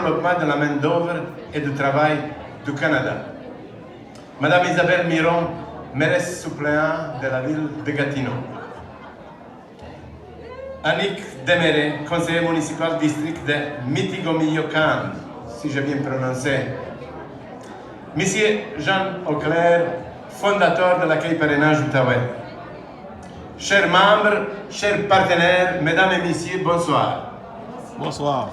développement de la main-d'œuvre et du travail du Canada. Madame Isabelle Miron, mairesse suppléante de la ville de Gatineau. Annick Demeret, conseiller municipal district de Mitigo-Miyocan, si j'ai bien prononcé. Monsieur Jean Auclair, fondateur de l'accueil parrainage Outaouais. Chers membres, chers partenaires, mesdames et messieurs, bonsoir. Bonsoir.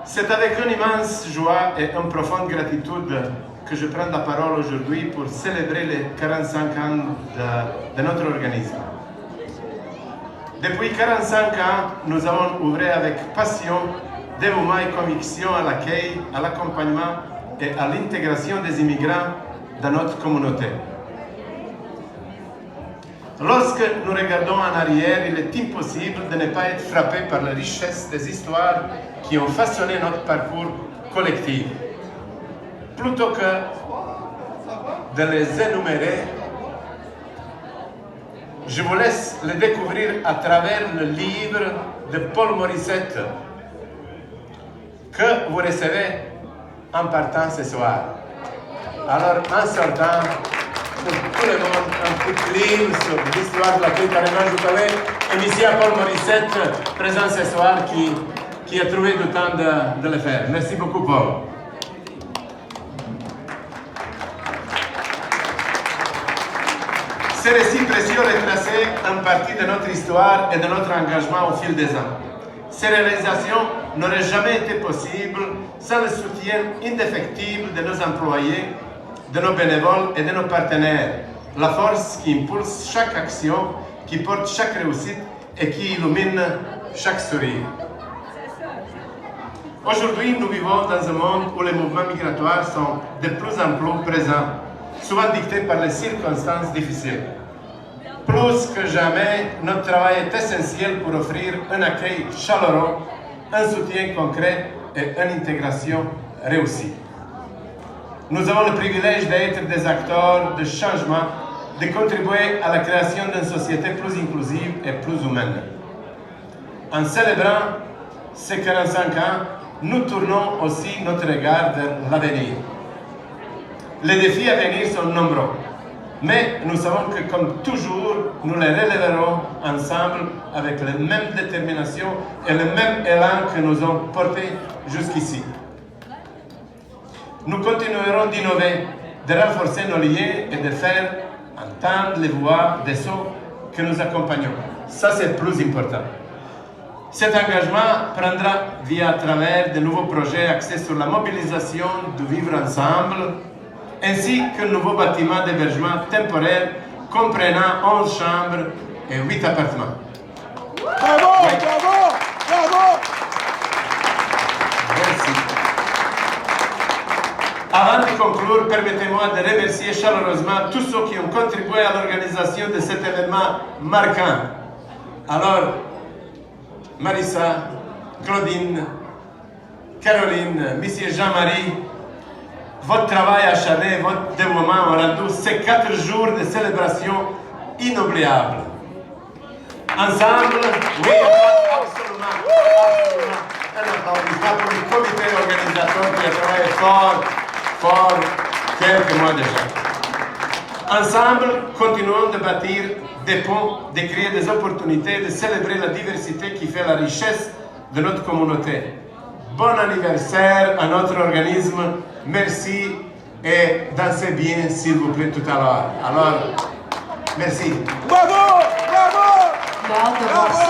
C'est avec une immense joie et une profonde gratitude que je prends la parole aujourd'hui pour célébrer les 45 ans de notre organisme. Depuis 45 ans, nous avons œuvré avec passion, dévouement et conviction à l'accueil, à l'accompagnement et à l'intégration des immigrants dans notre communauté. Lorsque nous regardons en arrière, il est impossible de ne pas être frappé par la richesse des histoires qui ont façonné notre parcours collectif. Plutôt que de les énumérer, je vous laisse les découvrir à travers le livre de Paul Morissette que vous recevez en partant ce soir. Alors, en sortant, pour tout le monde, un petit livre sur l'histoire de l'accueil parrainage Outaouais, et monsieur Paul Morissette, présent ce soir, qui a trouvé le temps de le faire. Merci beaucoup, Paul. Ces récits précieux retracés en partie de notre histoire et de notre engagement au fil des ans. Ces réalisations n'auraient jamais été possibles sans le soutien indéfectible de nos employés, de nos bénévoles et de nos partenaires. La force qui impulse chaque action, qui porte chaque réussite et qui illumine chaque sourire. Aujourd'hui, nous vivons dans un monde où les mouvements migratoires sont de plus en plus présents, souvent dictés par les circonstances difficiles. Plus que jamais, notre travail est essentiel pour offrir un accueil chaleureux, un soutien concret et une intégration réussie. Nous avons le privilège d'être des acteurs de changement, de contribuer à la création d'une société plus inclusive et plus humaine. En célébrant ces 45 ans, nous tournons aussi notre regard vers l'avenir. Les défis à venir sont nombreux, mais nous savons que, comme toujours, nous les relèverons ensemble avec la même détermination et le même élan que nous avons porté jusqu'ici. Nous continuerons d'innover, de renforcer nos liens et de faire entendre les voix de ceux que nous accompagnons. Ça, c'est le plus important. Cet engagement prendra vie à travers de nouveaux projets axés sur la mobilisation du vivre ensemble, ainsi qu'un nouveau bâtiment d'hébergement temporaire comprenant 11 chambres et 8 appartements. Bravo, oui. Bravo, bravo. Merci. Avant de conclure, permettez-moi de remercier chaleureusement tous ceux qui ont contribué à l'organisation de cet événement marquant. Alors, Marissa, Claudine, Caroline, Monsieur Jean-Marie, votre travail acharné, votre dévouement ont rendu ces 4 jours de célébration inoubliables. Ensemble, oui, absolument. Un applaudissement pour le comité organisateur qui a travaillé fort, quelques mois déjà. Ensemble, continuons de bâtir des ponts, de créer des opportunités, de célébrer la diversité qui fait la richesse de notre communauté. Bon anniversaire à notre organisme. Merci et dansez bien, s'il vous plaît, tout à l'heure. Alors, merci. Bravo! Bravo! Bravo!